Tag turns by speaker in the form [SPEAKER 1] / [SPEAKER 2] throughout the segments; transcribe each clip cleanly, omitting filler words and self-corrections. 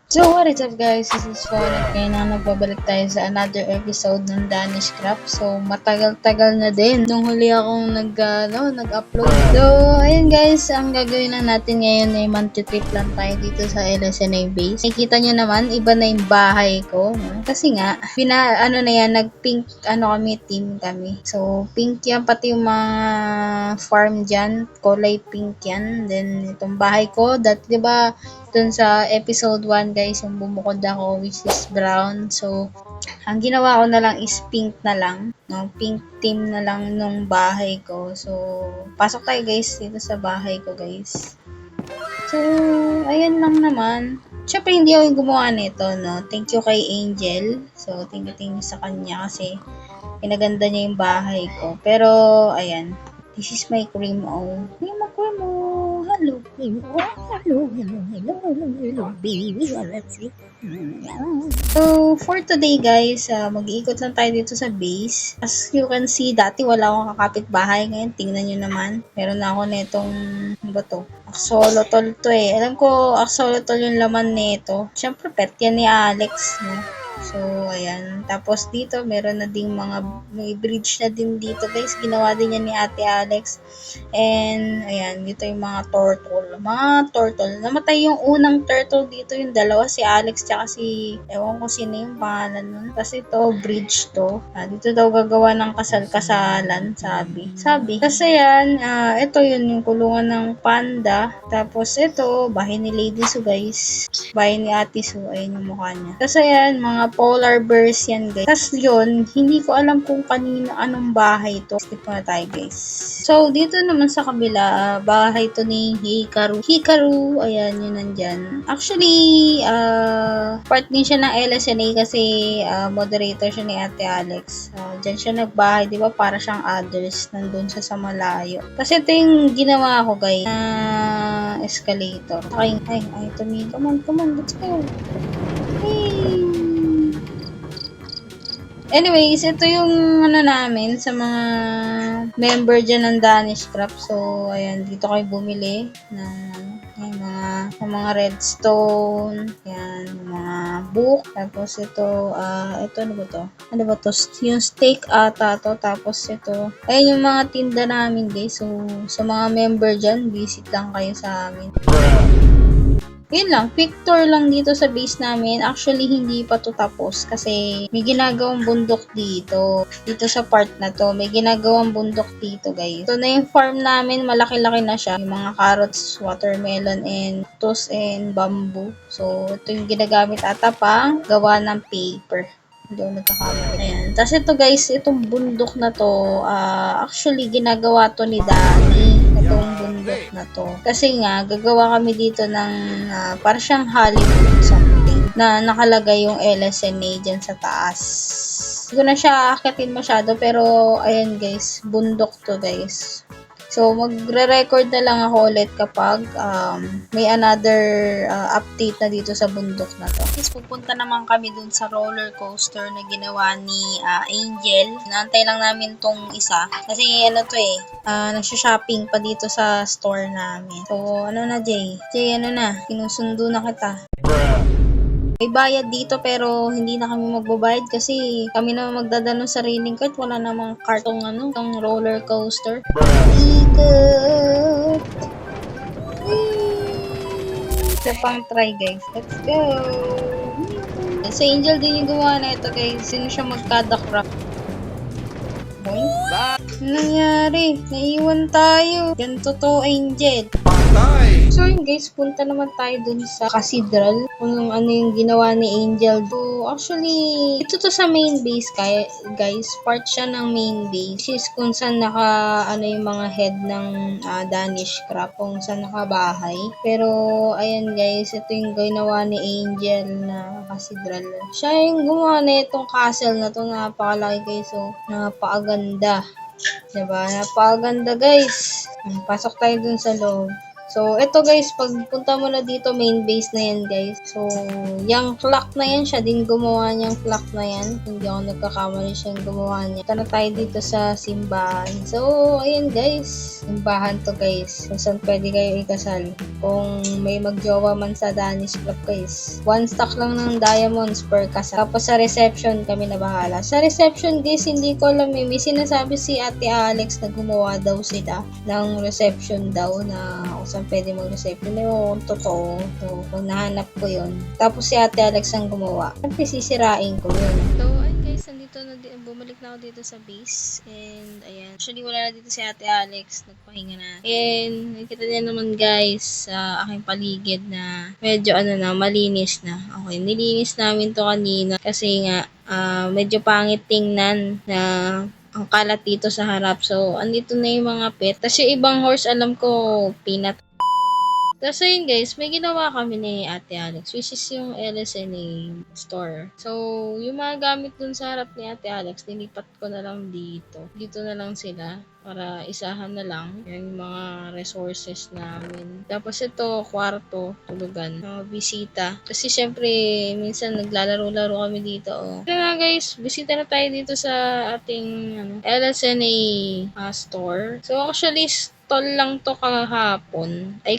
[SPEAKER 1] So what is up guys, this is Fawn at ngayon na nagbabalik tayo sa another episode ng Danish Craft. So matagal-tagal na din nung huli akong nag-upload. So ayun guys, ang gagawin lang natin ngayon ay mantitrip lang tayo dito sa LSNA base. Nakikita nyo naman, iba na yung bahay ko. No? Kasi nga, nag-pink team kami. So pink yan, pati yung mga farm dyan, kulay pink yan. Then itong bahay ko, dati diba dun sa episode 1 guys, yung bumukod ako which is brown. So, ang ginawa ko na lang is pink na lang. No? Pink theme na lang nung bahay ko. So, pasok tayo guys dito sa bahay ko guys. So, ayan lang naman. Siyempre, hindi ako yung gumawa nito, no? Thank you kay Angel. So, thank you sa kanya kasi pinaganda niya yung bahay ko. Pero, ayan. This is my cream o. Hello, baby. So, for today guys, mag-iikot lang tayo dito sa base. As you can see, dati wala akong kakapit-bahay. Ngayon, tingnan nyo naman. Meron na ako netong, ano ba to? Axolotl to eh. Alam ko, axolotl yung laman nito. Siyempre, pet yan ni Alex. No? So, ayan. Tapos dito, meron na ding may bridge na din dito guys. Ginawa din yan ni Ate Alex. And, ayan, dito yung mga turtle. Namatay yung unang turtle dito, yung dalawa, si Alex tsaka ewan ko sino yung pangalan nun. Kasi ito, bridge to. Dito daw gagawa ng kasal-kasalan, sabi. Kasi yan, ito yun, yung kulungan ng panda. Tapos ito, bahay ni Lady Su guys. Bahay ni Ate Su, ayun yung mukha niya. Kasi yan, mga polar bears yan guys. Tapos yun, hindi ko alam kung anong bahay to. Skip na tayo guys. So, dito naman sa kabila, bahay to ni Hikaru. Ayan, yun nandyan. Actually, part din siya ng LSNA kasi moderator siya ni Ate Alex. Diyan siya nagbahay, di ba? Para siyang others, nandun siya sa malayo. Kasi ito yung ginawa ko guys, escalator. Ay, Tommy, come on, let's go. Hey! Anyways, ito yung namin sa mga member dyan ng Danish Craft. So, ayan, dito kayo bumili ng mga redstone, yan, mga book. Tapos ito, ano ba to? Yung steak ata to. Tapos ito, ayan yung mga tinda namin guys. So, sa mga member dyan, visit lang kayo sa amin. Yun lang, picture lang dito sa base namin. Actually, hindi pa to tapos kasi may ginagawang bundok dito. Dito sa part na to, may ginagawang bundok dito, guys. So, na yung farm namin, malaki-laki na siya. Yung mga carrots, watermelon, and cactus, and bamboo. So, ito yung ginagamit ata pang gawa ng paper. Hindi ako nagkakamali. Ayan. Tapos ito guys, itong bundok na to, actually ginagawa to ni Danny. Itong bundok na to. Kasi nga, gagawa kami dito ng para siyang Hollywood something na nakalagay yung LSNA dyan sa taas. Hindi ko na siya akitin masyado pero ayan guys, bundok to guys. So, magre-record na lang ako ulit kapag may another update na dito sa bundok na to. Tapos, pupunta naman kami dun sa roller coaster na ginawa ni Angel. Naantay lang namin tong isa. Kasi, nagsha-shopping pa dito sa store namin. So, Jay? Jay, sinusundo na kita. May bayad dito pero hindi na kami magbabayad kasi kami na magdadala ng sariling cart. Wala namang kartong tong roller coaster. Ikot! Isa pang try guys. Let's go! Sa Angel din yung gumawa na ito guys. Sino siya magkadakrak? Boy? Ano nangyari? Naiwan tayo. Ganito to Angel. So yun guys, punta naman tayo dun sa cathedral kung ano yung ginawa ni Angel. So actually, ito to sa main base guys. Part siya ng main base. Which is kung saan yung mga head ng Danish Craft, kung saan nakabahay. Pero ayan guys, ito yung ginawa ni Angel na cathedral. Siya yung gumawa na itong castle na to. Napakalaki guys. So, napakaganda. Diba? Napakaganda guys. Pasok tayo dun sa loob. So, ito guys, pag punta mo na dito, main base na yan guys. So, yung clock na yan, siya din gumawa niyang clock na yan. Hindi ako nagkakamali siya yung gumawa niya. Punta na tayo dito sa simbahan. So, ayan guys, simbahan to guys. Kung saan pwede kayo ikasal. Kung may magjowa man sa Danish Club guys. 1 stock lang ng diamonds per kasal. Tapos sa reception, kami na bahala. Sa reception guys, hindi ko alam eh. May sinasabi si Ate Alex na gumawa daw sila ng reception daw na kung saan pwede mag-reception. Yung totoo. So, kung nahanap ko yun. Tapos si Ate Alex ang gumawa. Siyempre, sisirain ko yun. So, ayun guys, nandito na, bumalik na ako dito sa base. And, ayan. Actually, wala na dito si Ate Alex. Nagpahinga na. And, nakikita niya naman guys sa aking paligid na medyo malinis na. Okay, nilinis namin to kanina kasi nga, medyo pangit tingnan na ang kalat dito sa harap. So, andito na yung mga pet. Tapos yung ibang horse, alam ko, peanut. Tapos ayun guys, may ginawa kami ni Ate Alex, which is yung LSNA store. So, yung mga gamit dun sa harap ni Ate Alex, nilipat ko na lang dito. Dito na lang sila para isahan na lang yung mga resources namin. Tapos ito, kwarto, tulugan, mga bisita. Kasi syempre, minsan naglalaro-laro kami dito. Oh. Kaya nga guys, bisita na tayo dito sa ating LSNA store. So actually, install lang to kahapon. Ay,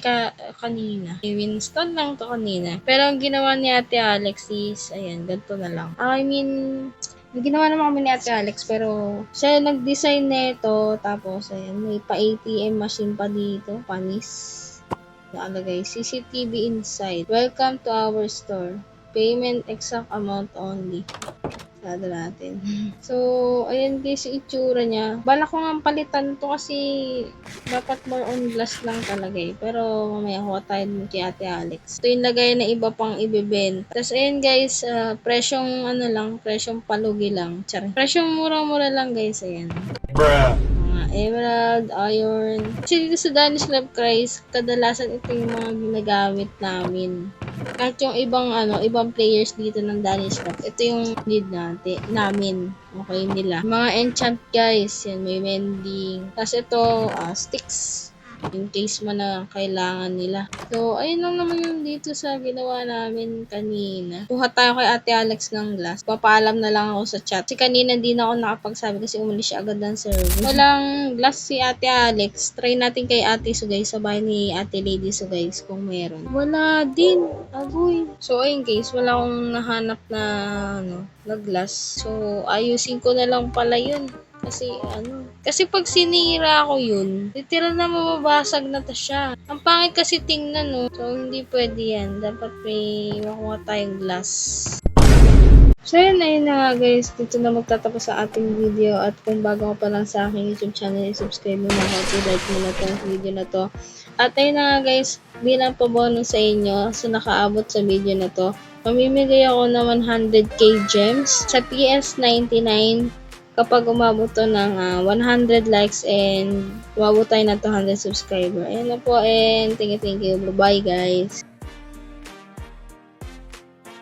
[SPEAKER 1] kanina. I-install lang to kanina. Pero ang ginawa ni Ate Alex is, ayan, ganito na lang. I mean, may ginawa naman kami ni Ate Alex, pero siya nag-design nito. Tapos, ayan, may pa-ATM machine pa dito. Panis. Nakalagay, CCTV inside. Welcome to our store. Payment exact amount only. Sada natin. So, ayan guys yung itsura niya. Bala ko nga palitan to kasi dapat more on glass lang talaga eh. Pero mamaya kuha tayo dun kay Ate Alex. Ito yung lagay na iba pang ibebenta. Tapos ayan guys, presyong presyong palugi lang. Tsari. Presyong mura-mura lang guys, ayan. Bruh. Mga emerald, iron. Kasi dito sa Danish Love Cries, kadalasan ito yung mga ginagamit namin. Kahit yung ibang players dito ng Danish Cup, ito yung need namin. Okay nila. Mga enchant guys, yan, may mending. Tapos ito, sticks. In case man na kailangan nila. So, ayun lang naman yung dito sa ginawa namin kanina. Kuha tayo kay Ate Alex ng glass. Papaalam na lang ako sa chat. Kasi kanina hindi na ako nakapagsabi kasi umalis siya agad ng service. Walang glass si Ate Alex. Try natin kay Ate Sugay sa bahay ni Ate Lady Sugay kung meron. Wala din. Agoy. So, ayun guys. Wala akong nahanap na glass. So, ayusin ko na lang pala yun. Kasi pag sinira ko yun, literal na mababasag na ta siya. Ang pangit kasi tingnan, no? So, hindi pwede yan. Dapat may makuha tayong glass. So, ayun na nga guys. Dito na magtatapos sa ating video. At kung bago ka pa lang sa aking YouTube channel, subscribe mo na ako. I-like mo na itong video na to. At ayun na nga guys, bilang pabonus sa inyo sa nakaabot sa video na to, mamimigay ako ng 100k gems sa PS99 kapag umabot to ng 100 likes and umabot tayo ng 200 subscriber. Ayan na po and thank you. Bye guys.